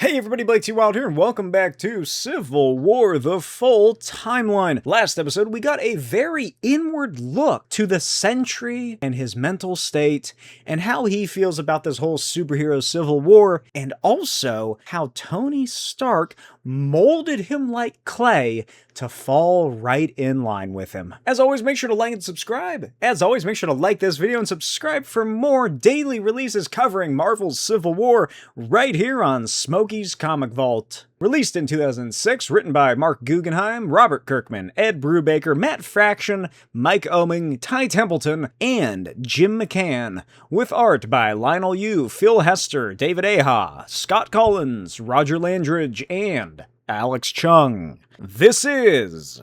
Hey everybody, Blake T. Wilde here, and welcome back to Civil War, the full timeline. Last episode, we got a very inward look to the Sentry and his mental state, and how he feels about this whole superhero civil war, and also how Tony Stark molded him like clay to fall right in line with him. As always, make sure to like and subscribe. As always, make sure to like this video and subscribe for more daily releases covering Marvel's Civil War right here on Smokey's Comic Vault. Released in 2006, written by Mark Guggenheim, Robert Kirkman, Ed Brubaker, Matt Fraction, Mike Oeming, Ty Templeton, and Jim McCann, with art by Lionel Yu, Phil Hester, David Aja, Scott Collins, Roger Landridge, and Alex Chung. This is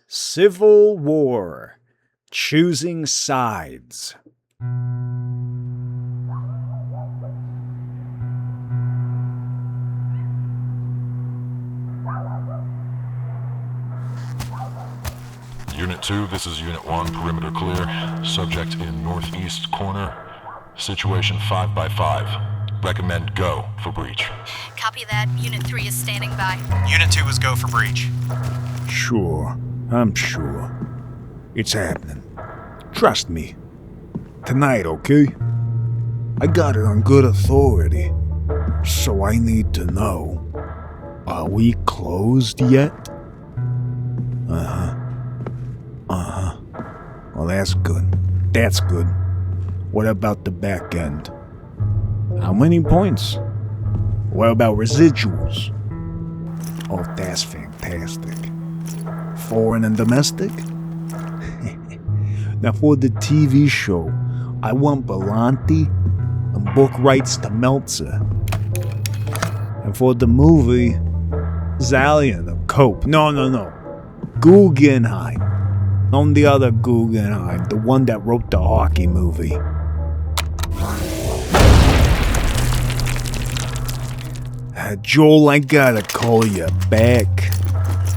Civil War: Choosing Sides. Unit 2, this is Unit 1, perimeter clear. Subject in northeast corner. Situation 5 by 5. Recommend go for breach. Copy that. Unit 3 is standing by. Unit 2 is go for breach. Sure, I'm sure. It's happening. Trust me. Tonight, okay? I got it on good authority. So I need to know. Are we closed yet? Well, that's good. That's good. What about the back end? How many points? What about residuals? Oh, that's fantastic. Foreign and domestic? Now for the TV show, I want Belanti and book rights to Meltzer. And for the movie, Zalian of Cope. No. Guggenheim. On the other Guggenheim, the one that wrote the hockey movie. Joel, I gotta call you back.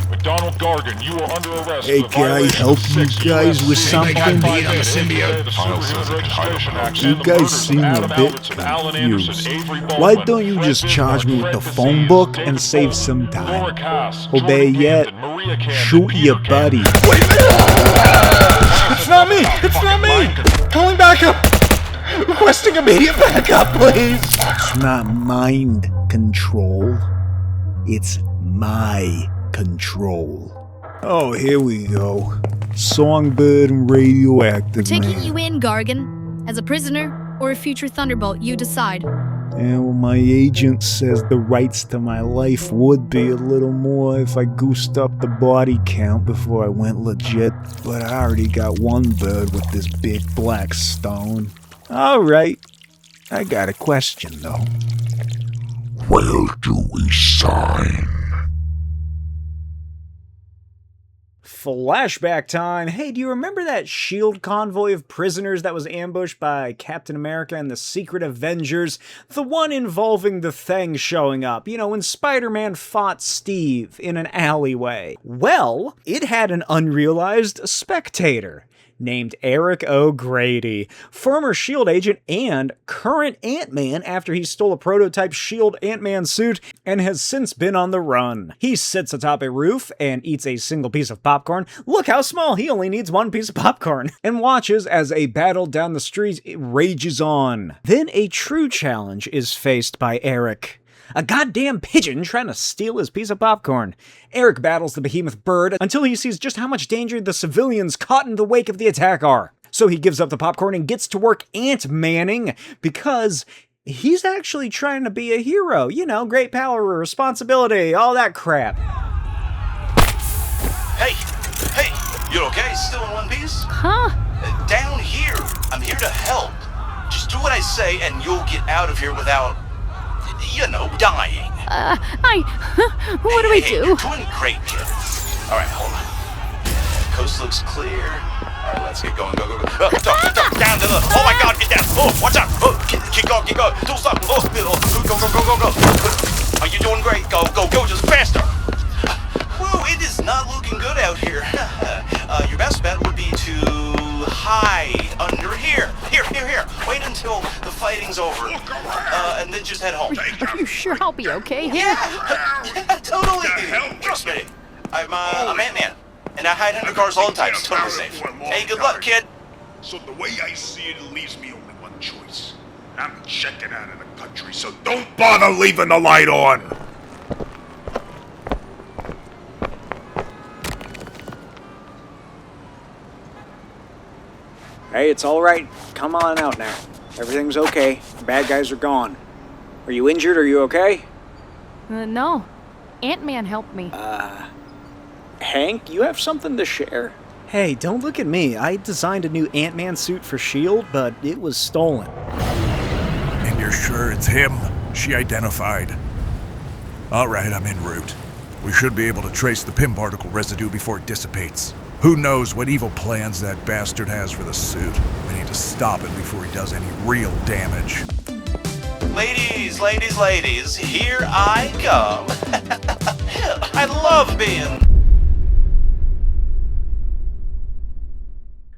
McDonald Gargan, you are under arrest. Hey, can I help you guys with something? You guys seem a bit confused. Why don't you just charge me with the phone book and save some time? Obey yet? Shoot your buddy. It's not me! It's not me! Calling backup! Requesting immediate backup, please! It's not mind control. It's my control. Oh, here we go. Songbird and radioactive Taking man. you in, Gargan. As a prisoner or a future Thunderbolt, you decide. And well, my agent says the rights to my life would be a little more if I goosed up the body count before I went legit. But I already got one bird with this big black stone. Alright. I got a question though. Where do we sign? Flashback time. Hey, do you remember that S.H.I.E.L.D. convoy of prisoners that was ambushed by Captain America and the Secret Avengers? The one involving the Thing showing up, you know, when Spider-Man fought Steve in an alleyway. Well, it had an unrealized spectator named Eric O'Grady, former S.H.I.E.L.D. agent and current Ant-Man after he stole a prototype S.H.I.E.L.D. Ant-Man suit and has since been on the run. He sits atop a roof and eats a single piece of popcorn. Look how small, he only needs one piece of popcorn. And watches as a battle down the street rages on. Then a true challenge is faced by Eric. A goddamn pigeon trying to steal his piece of popcorn. Eric battles the behemoth bird until he sees just how much danger the civilians caught in the wake of the attack are. So he gives up the popcorn and gets to work Ant-Manning because he's actually trying to be a hero. You know, great power, responsibility, all that crap. Hey, you okay? Still in one piece? Huh? Down here. I'm here to help. Just do what I say and you'll get out of here without, you know, dying. What do we do? You're doing great, kid. All right, hold on. Coast looks clear. All right, let's get going. Go. Down to the. Oh my God, get down. Oh, watch out. Oh, keep going. Don't stop. Oh, go. Oh, you're doing great. Go. Just faster. Whoa, it is not looking good out here. Your best bet would be to hide under here. Here. Wait until the fighting's over, and then just head home. Are you sure how be okay. Yeah, totally. Trust me. I'm Ant-Man, and I hide under cars all the time. It's totally safe. Hey, good luck, kid. So the way I see it, it leaves me only one choice. I'm checking out of the country, so don't bother leaving the light on! Hey, it's all right. Come on out now. Everything's okay. The bad guys are gone. Are you injured? Are you okay? No. Ant-Man helped me. Hank, you have something to share? Hey, don't look at me. I designed a new Ant-Man suit for S.H.I.E.L.D, but it was stolen. And you're sure it's him? She identified. Alright, I'm en route. We should be able to trace the Pym particle residue before it dissipates. Who knows what evil plans that bastard has for the suit. We need to stop it before he does any real damage. Ladies, here I come. I love being...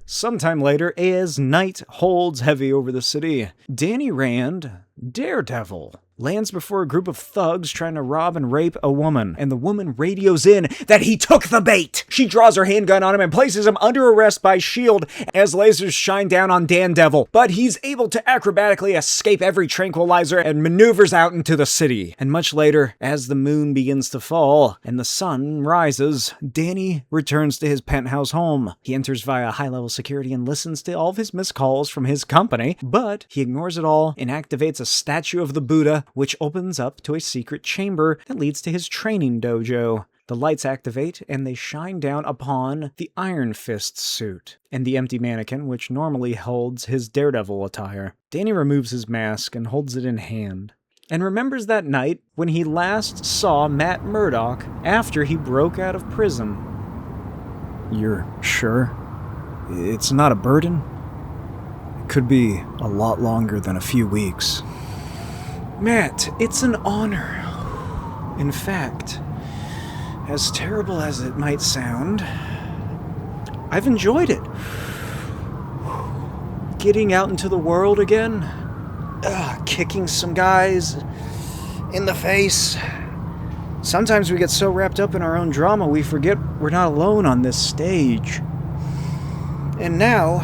Sometime later, as night holds heavy over the city, Danny Rand, Daredevil, lands before a group of thugs trying to rob and rape a woman, and the woman radios in that he took the bait. She draws her handgun on him and places him under arrest by S.H.I.E.L.D. as lasers shine down on Daredevil, but he's able to acrobatically escape every tranquilizer and maneuvers out into the city. And much later, as the moon begins to fall and the sun rises, Danny returns to his penthouse home. He enters via high-level security and listens to all of his missed calls from his company, but he ignores it all and activates a statue of the Buddha, which opens up to a secret chamber that leads to his training dojo. The lights activate, and they shine down upon the Iron Fist suit, and the empty mannequin, which normally holds his Daredevil attire. Danny removes his mask and holds it in hand, and remembers that night when he last saw Matt Murdock after he broke out of prison. You're sure? It's not a burden? It could be a lot longer than a few weeks. Matt, it's an honor. In fact, as terrible as it might sound, I've enjoyed it. Getting out into the world again, kicking some guys in the face. Sometimes we get so wrapped up in our own drama we forget we're not alone on this stage. And now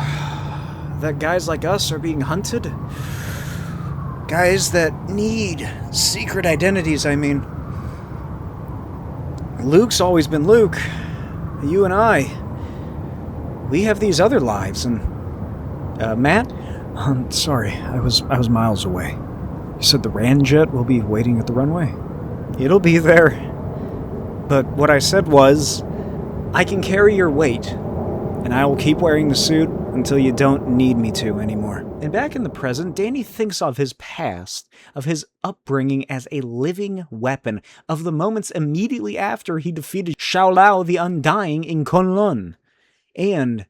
that guys like us are being hunted, guys that need secret identities, I mean. Luke's always been Luke. You and I, we have these other lives, and... Matt? I'm sorry, I was miles away. You said the Ramjet will be waiting at the runway? It'll be there. But what I said was, I can carry your weight, and I will keep wearing the suit until you don't need me to anymore. And back in the present, Danny thinks of his past, of his upbringing as a living weapon, of the moments immediately after he defeated S.H.I.E.L.D the Undying in Kunlun, and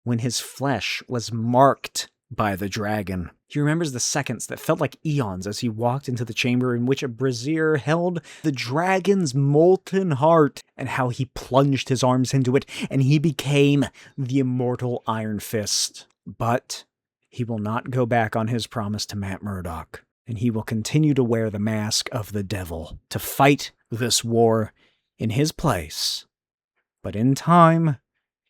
when his flesh was marked by the dragon. He remembers the seconds that felt like eons as he walked into the chamber in which a brazier held the dragon's molten heart, and how he plunged his arms into it, and he became the immortal Iron Fist. But he will not go back on his promise to Matt Murdock, and he will continue to wear the mask of the devil to fight this war in his place. But in time,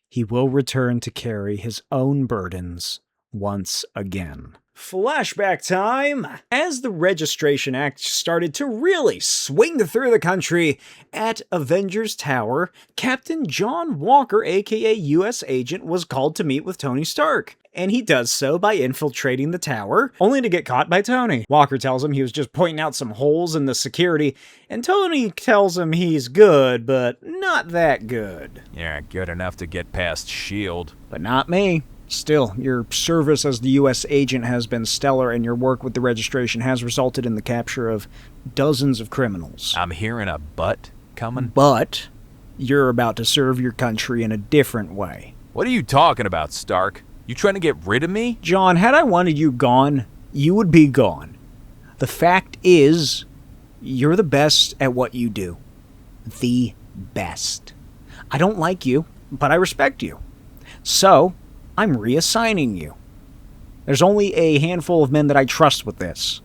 he will return to carry his own burdens once again. Flashback time! As the Registration Act started to really swing through the country, at Avengers Tower, Captain John Walker, aka U.S. Agent, was called to meet with Tony Stark. And he does so by infiltrating the tower, only to get caught by Tony. Walker tells him he was just pointing out some holes in the security, and Tony tells him he's good, but not that good. Yeah, good enough to get past S.H.I.E.L.D. But not me. Still, your service as the U.S. agent has been stellar, and your work with the registration has resulted in the capture of dozens of criminals. I'm hearing a but coming. But you're about to serve your country in a different way. What are you talking about, Stark? You trying to get rid of me? John, had I wanted you gone, you would be gone. The fact is, you're the best at what you do. The best. I don't like you, but I respect you. So I'm reassigning you. There's only a handful of men that I trust with this,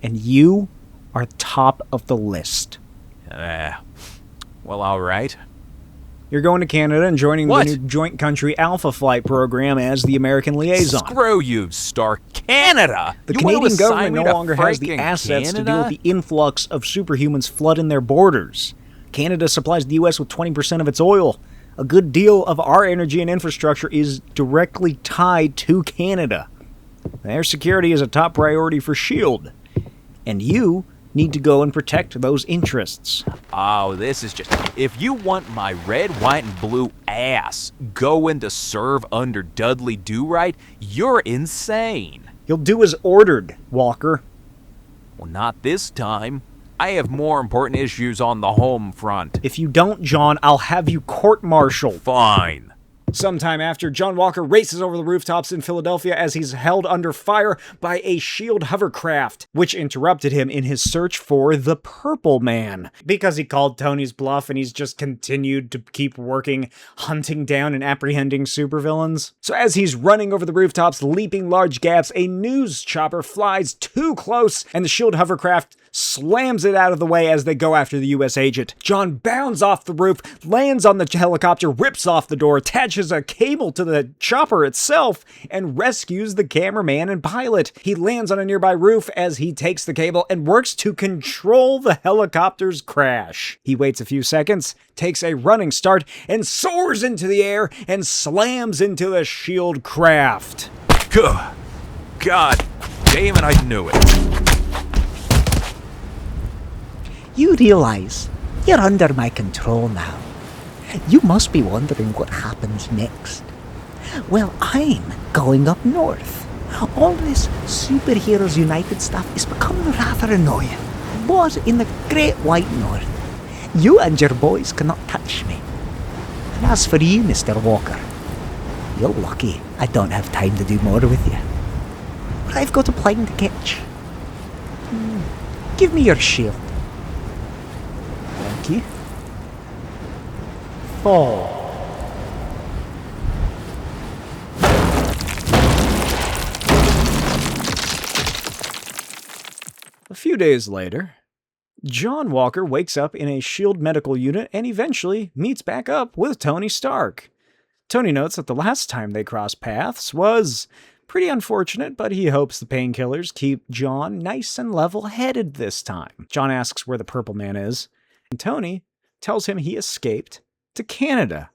and you are top of the list. Well, alright. You're going to Canada and joining What? the new Joint Country Alpha Flight program as the American liaison. Screw you, Stark. Canada! The You wanna Canadian assign government me no to longer has the freaking assets to deal Canada? with the influx of superhumans flooding their borders. Canada supplies the U.S. with 20% of its oil. A good deal of our energy and infrastructure is directly tied to Canada. Their security is a top priority for S.H.I.E.L.D. And you need to go and protect those interests. Oh, this is just... If you want my red, white, and blue ass going to serve under Dudley Do-Right, you're insane. You'll do as ordered, Walker. Well, not this time. I have more important issues on the home front. If you don't, John, I'll have you court-martialed. Fine. Sometime after, John Walker races over the rooftops in Philadelphia as he's held under fire by a S.H.I.E.L.D. hovercraft, which interrupted him in his search for the Purple Man. Because he called Tony's bluff and he's just continued to keep working, hunting down and apprehending supervillains. So as he's running over the rooftops, leaping large gaps, a news chopper flies too close and the S.H.I.E.L.D. hovercraft slams it out of the way as they go after the U.S. agent. John bounds off the roof, lands on the helicopter, rips off the door, attaches a cable to the chopper itself, and rescues the cameraman and pilot. He lands on a nearby roof as he takes the cable and works to control the helicopter's crash. He waits a few seconds, takes a running start, and soars into the air and slams into the S.H.I.E.L.D. craft. God damn it, I knew it. You realize you're under my control now. You must be wondering what happens next. Well, I'm going up north. All this Superheroes United stuff is becoming rather annoying. But in the Great White North, you and your boys cannot touch me. And as for you, Mr. Walker, you're lucky I don't have time to do more with you. But I've got a plane to catch. Give me your shield. Thank you. Fall. A few days later, John Walker wakes up in a S.H.I.E.L.D. medical unit and eventually meets back up with Tony Stark. Tony notes that the last time they crossed paths was pretty unfortunate, but he hopes the painkillers keep John nice and level-headed this time. John asks where the Purple Man is, and Tony tells him he escaped to Canada,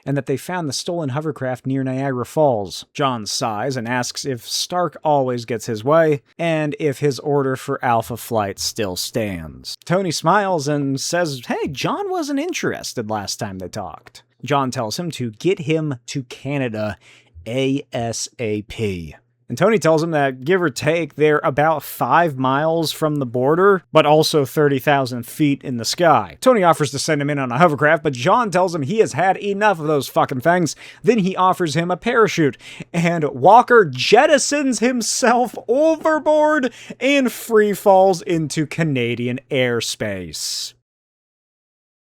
and that they found the stolen hovercraft near Niagara Falls. John sighs and asks if Stark always gets his way, and if his order for Alpha Flight still stands. Tony smiles and says, hey, John wasn't interested last time they talked. John tells him to get him to Canada ASAP. And Tony tells him that, give or take, they're about 5 miles from the border, but also 30,000 feet in the sky. Tony offers to send him in on a hovercraft, but John tells him he has had enough of those fucking things. Then he offers him a parachute, and Walker jettisons himself overboard and free falls into Canadian airspace.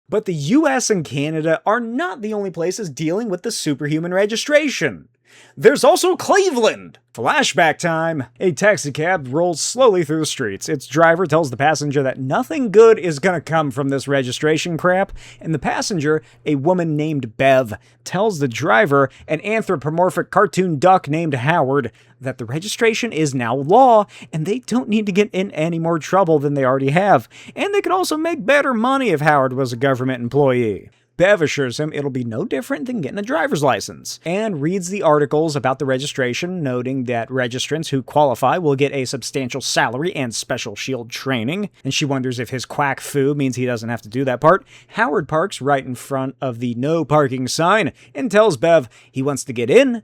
But the US and Canada are not the only places dealing with the Superhuman Registration. There's also Cleveland! Flashback time! A taxicab rolls slowly through the streets. Its driver tells the passenger that nothing good is gonna come from this registration crap, and the passenger, a woman named Bev, tells the driver, an anthropomorphic cartoon duck named Howard, that the registration is now law, and they don't need to get in any more trouble than they already have, and they could also make better money if Howard was a government employee. Bev assures him it'll be no different than getting a driver's license, and reads the articles about the registration, noting that registrants who qualify will get a substantial salary and special S.H.I.E.L.D. training, and she wonders if his quack foo means he doesn't have to do that part. Howard parks right in front of the no parking sign, and tells Bev he wants to get in,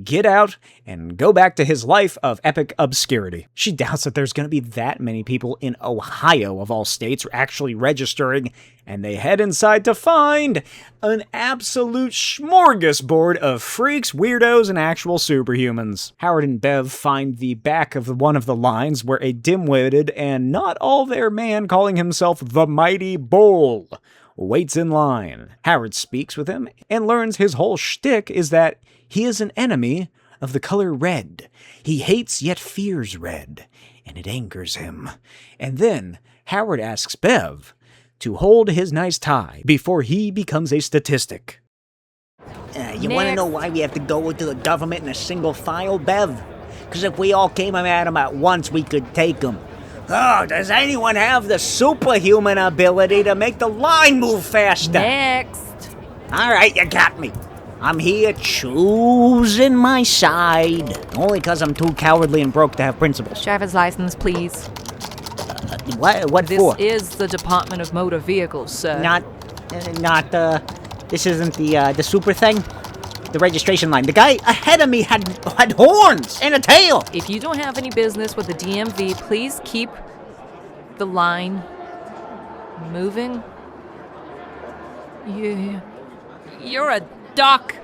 get out, and go back to his life of epic obscurity. She doubts that there's going to be that many people in Ohio, of all states, actually registering, and they head inside to find an absolute smorgasbord of freaks, weirdos, and actual superhumans. Howard and Bev find the back of one of the lines where a dim-witted and not all there man calling himself the Mighty Bull waits in line. Howard speaks with him and learns his whole shtick is that he is an enemy of the color red. He hates yet fears red, and it angers him. And then, Howard asks Bev to hold his nice tie before he becomes a statistic. You want to know why we have to go into the government in a single file, Bev? Because if we all came at him at once, we could take him. Oh, does anyone have the superhuman ability to make the line move faster? Next. All right, you got me. I'm here choosing my side. Only because I'm too cowardly and broke to have principles. Driver's license, please. What This for? is the Department of Motor Vehicles, sir. This isn't the super thing? The registration line. The guy ahead of me had horns and a tail. If you don't have any business with the DMV, please keep the line moving. You're a duck.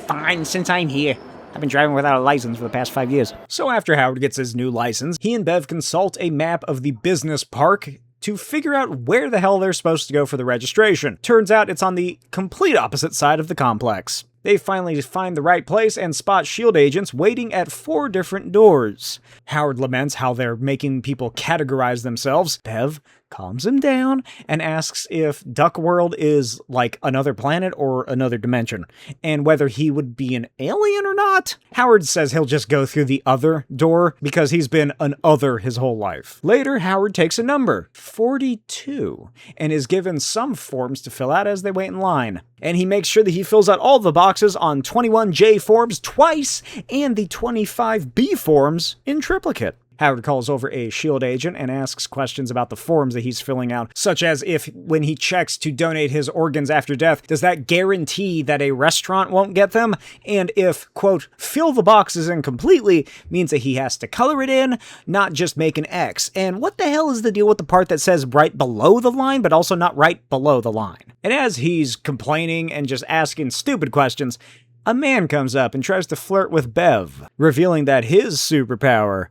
Fine, since I'm here. I've been driving without a license for the past 5 years. So after Howard gets his new license, he and Bev consult a map of the business park to figure out where the hell they're supposed to go for the registration. Turns out it's on the complete opposite side of the complex. They finally find the right place and spot S.H.I.E.L.D. agents waiting at 4 different doors. Howard laments how they're making people categorize themselves. Bev calms him down and asks if Duck World is like another planet or another dimension, and whether he would be an alien or not. Howard says he'll just go through the other door because he's been an other his whole life. Later, Howard takes a number, 42, and is given some forms to fill out as they wait in line. And he makes sure that he fills out all the boxes on 21J forms twice and the 25B forms in triplicate. Howard calls over a S.H.I.E.L.D. agent and asks questions about the forms that he's filling out, such as if when he checks to donate his organs after death, does that guarantee that a restaurant won't get them? And if, quote, fill the boxes in completely means that he has to color it in, not just make an X. And what the hell is the deal with the part that says right below the line, but also not right below the line? And as he's complaining and just asking stupid questions, a man comes up and tries to flirt with Bev, revealing that his superpower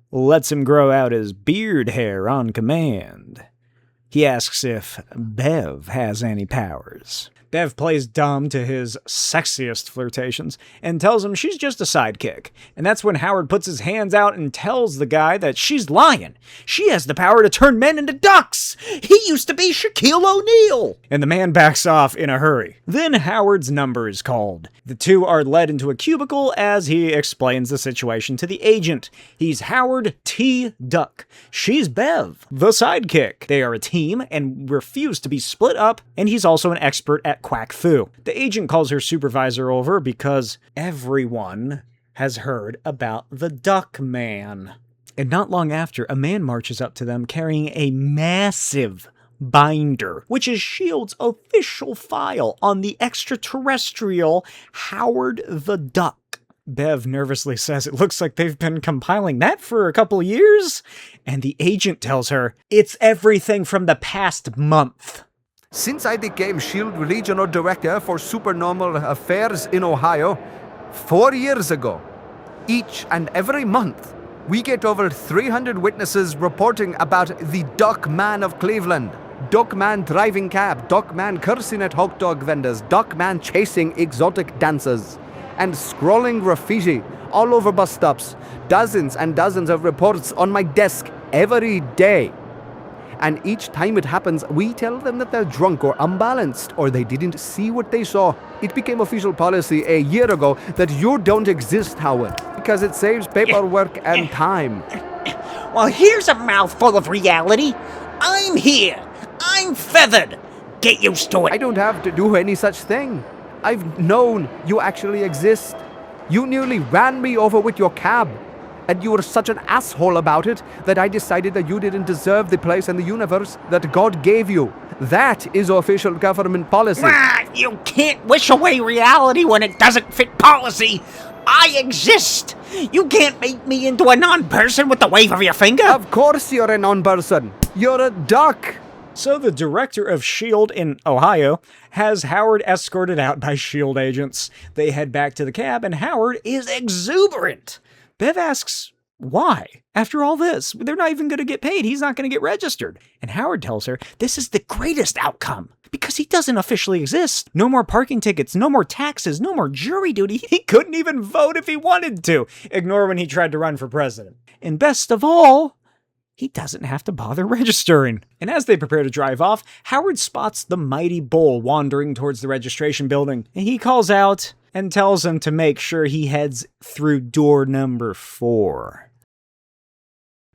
lets him grow out his beard hair on command. He asks if Bev has any powers. Bev plays dumb to his sexiest flirtations and tells him she's just a sidekick. And that's when Howard puts his hands out and tells the guy that she's lying. She has the power to turn men into ducks. He used to be Shaquille O'Neal. And the man backs off in a hurry. Then Howard's number is called. The two are led into a cubicle as he explains the situation to the agent. He's Howard T. Duck. She's Bev, the sidekick. They are a team and refuse to be split up, and he's also an expert at quack fu. The agent calls her supervisor over because everyone has heard about the Duck Man. And not long after, a man marches up to them carrying a massive binder, which is S.H.I.E.L.D's official file on the extraterrestrial Howard the Duck. Bev nervously says it looks like they've been compiling that for a couple years, and the agent tells her it's everything from the past month. Since I became S.H.I.E.L.D. Regional Director for Supernormal Affairs in Ohio 4 years ago, each and every month, we get over 300 witnesses reporting about the Duck Man of Cleveland. Duck Man driving cab, Duck Man cursing at hot dog vendors, Duck Man chasing exotic dancers, and scrolling graffiti all over bus stops. Dozens and dozens of reports on my desk every day. And each time it happens, we tell them that they're drunk or unbalanced, or they didn't see what they saw. It became official policy a year ago that you don't exist, Howard, because it saves paperwork and time. Well, here's a mouthful of reality. I'm here. I'm feathered. Get used to it. I don't have to do any such thing. I've known you actually exist. You nearly ran me over with your cab. And you were such an asshole about it that I decided that you didn't deserve the place in the universe that God gave you. That is official government policy. You can't wish away reality when it doesn't fit policy. I exist. You can't make me into a non-person with the wave of your finger. Of course you're a non-person. You're a duck. So the director of S.H.I.E.L.D. in Ohio has Howard escorted out by S.H.I.E.L.D. agents. They head back to the cab and Howard is exuberant. Bev asks, why? After all this, they're not even going to get paid. He's not going to get registered. And Howard tells her this is the greatest outcome because he doesn't officially exist. No more parking tickets, no more taxes, no more jury duty. He couldn't even vote if he wanted to. Ignore when he tried to run for president. And best of all, he doesn't have to bother registering. And as they prepare to drive off, Howard spots the mighty bull wandering towards the registration building, and he calls out and tells him to make sure he heads through door number 4.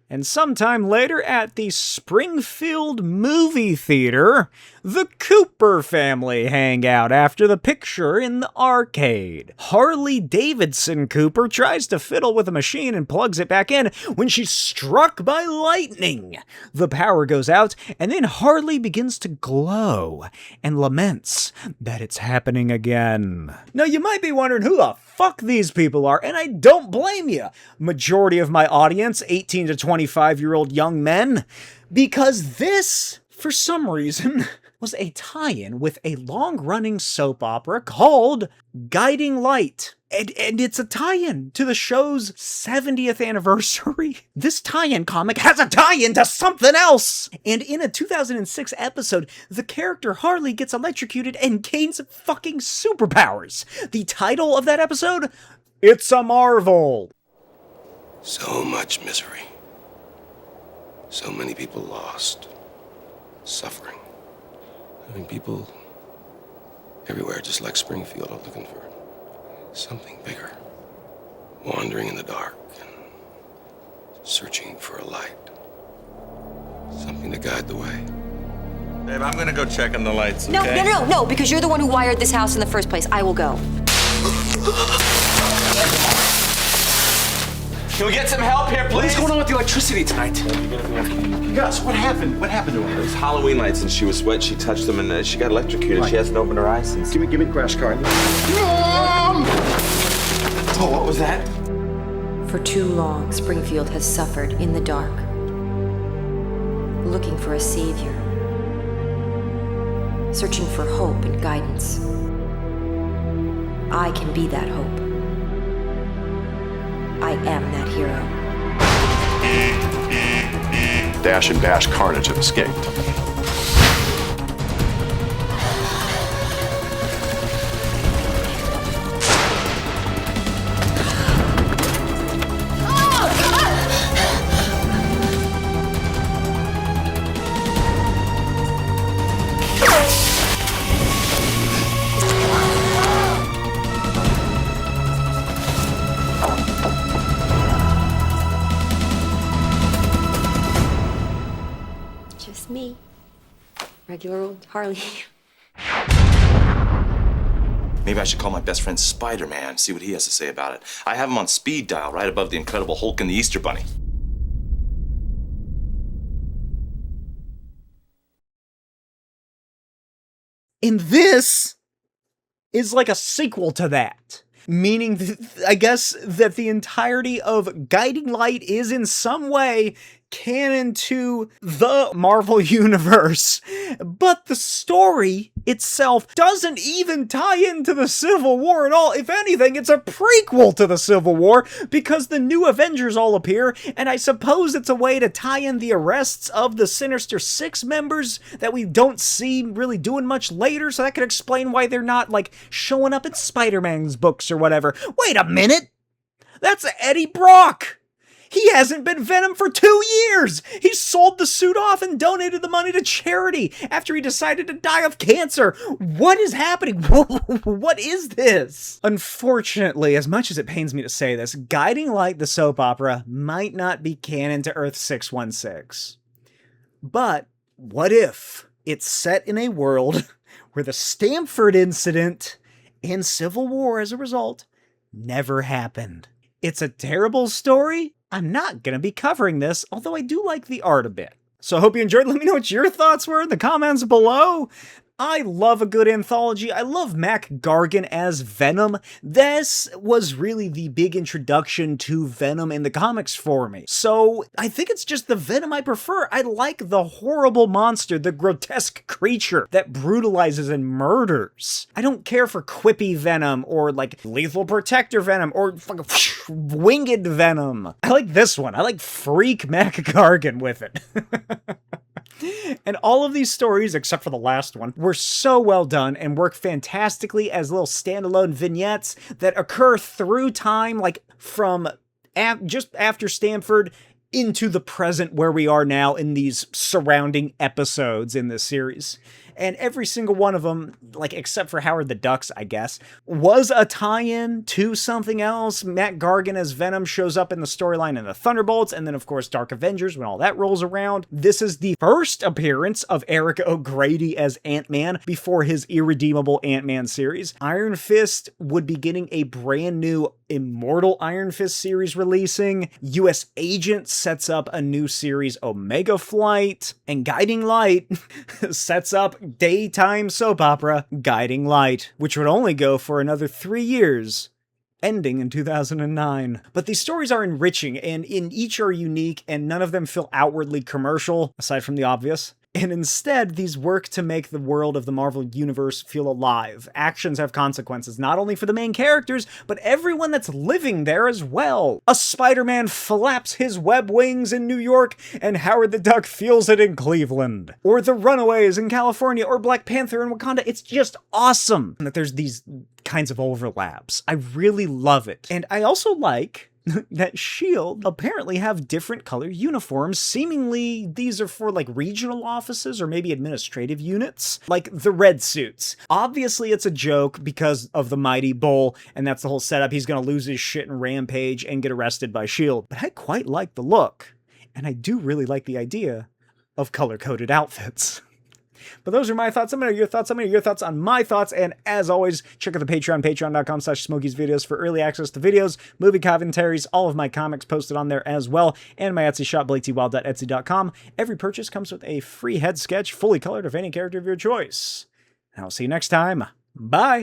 And sometime later at the Springfield movie theater, the Cooper family hang out after the picture in the arcade. Harley Davidson Cooper tries to fiddle with a machine and plugs it back in when she's struck by lightning. The power goes out, and then Harley begins to glow and laments that it's happening again. Now you might be wondering who the fuck these people are, and I don't blame you. Majority of my audience, 18 to 25-year-old young men, because this, for some reason, was a tie-in with a long-running soap opera called Guiding Light. And it's a tie-in to the show's 70th anniversary. This tie-in comic has a tie-in to something else! And in a 2006 episode, the character Harley gets electrocuted and gains fucking superpowers. The title of that episode? It's a Marvel. So much misery. So many people lost. Suffering. I mean, people everywhere, just like Springfield, are looking for something bigger. Wandering in the dark and searching for a light. Something to guide the way. Babe, I'm gonna go check on the lights, okay? No, because you're the one who wired this house in the first place. I will go. Can we get some help here, please? What is going on with the electricity tonight? Gus, what happened? What happened to her? It was Halloween lights and she was wet. She touched them and she got electrocuted. Right. She hasn't opened her eyes since. Give me the crash card. Oh, what was that? For too long, Springfield has suffered in the dark, looking for a savior, searching for hope and guidance. I can be that hope. I am that hero. Dash and Dash Carnage have escaped. Just me. Regular old Harley. Maybe I should call my best friend Spider-Man, see what he has to say about it. I have him on speed dial right above the Incredible Hulk and the Easter Bunny. And this is like a sequel to that. Meaning, I guess, that the entirety of Guiding Light is in some way canon to the Marvel Universe. But the story itself doesn't even tie into the Civil War at all. If anything, it's a prequel to the Civil War because the new Avengers all appear, and I suppose it's a way to tie in the arrests of the Sinister Six members that we don't see really doing much later, so that could explain why they're not, like, showing up in Spider-Man's books or whatever. Wait a minute! That's Eddie Brock! He hasn't been Venom for 2 years! He sold the suit off and donated the money to charity after he decided to die of cancer! What is happening? What is this? Unfortunately, as much as it pains me to say this, Guiding Light the soap opera might not be canon to Earth 616. But what if it's set in a world where the Stamford incident and Civil War as a result never happened? It's a terrible story. I'm not going to be covering this, although I do like the art a bit. So I hope you enjoyed. Let me know what your thoughts were in the comments below. I love a good anthology. I love Mac Gargan as Venom. This was really the big introduction to Venom in the comics for me. So I think it's just the Venom I prefer. I like the horrible monster, the grotesque creature that brutalizes and murders. I don't care for quippy Venom or like lethal protector Venom or fucking winged Venom. I like this one. I like freak Mac Gargan with it. And all of these stories, except for the last one, were so well done and work fantastically as little standalone vignettes that occur through time, like from just after Stamford into the present where we are now in these surrounding episodes in this series. And every single one of them, like except for Howard the Ducks, I guess, was a tie-in to something else. Matt Gargan as Venom shows up in the storyline in the Thunderbolts, and then of course Dark Avengers when all that rolls around. This is the first appearance of Eric O'Grady as Ant-Man before his Irredeemable Ant-Man series. Iron Fist would be getting a brand new Immortal Iron Fist series releasing. US Agent sets up a new series, Omega Flight, and Guiding Light sets up daytime soap opera Guiding Light, which would only go for another 3 years, ending in 2009. But these stories are enriching, and in each are unique, and none of them feel outwardly commercial, aside from the obvious. And instead, these work to make the world of the Marvel Universe feel alive. Actions have consequences, not only for the main characters, but everyone that's living there as well. A Spider-Man flaps his web wings in New York, and Howard the Duck feels it in Cleveland. Or the Runaways in California, or Black Panther in Wakanda. It's just awesome that there's these kinds of overlaps. I really love it. And I also like that S.H.I.E.L.D. apparently have different color uniforms. Seemingly, these are for like regional offices or maybe administrative units, like the red suits. Obviously, it's a joke because of the Mighty Bull, and that's the whole setup. He's gonna lose his shit in Rampage and get arrested by S.H.I.E.L.D. But I quite like the look, and I do really like the idea of color-coded outfits. But those are my thoughts. Let me know your thoughts. Let me know your thoughts on my thoughts. And as always, check out the Patreon, patreon.com/Smokey's videos for early access to videos, movie commentaries, all of my comics posted on there as well, and my Etsy shop, BlakeTWild.etsy.com. Every purchase comes with a free head sketch, fully colored of any character of your choice. And I'll see you next time. Bye!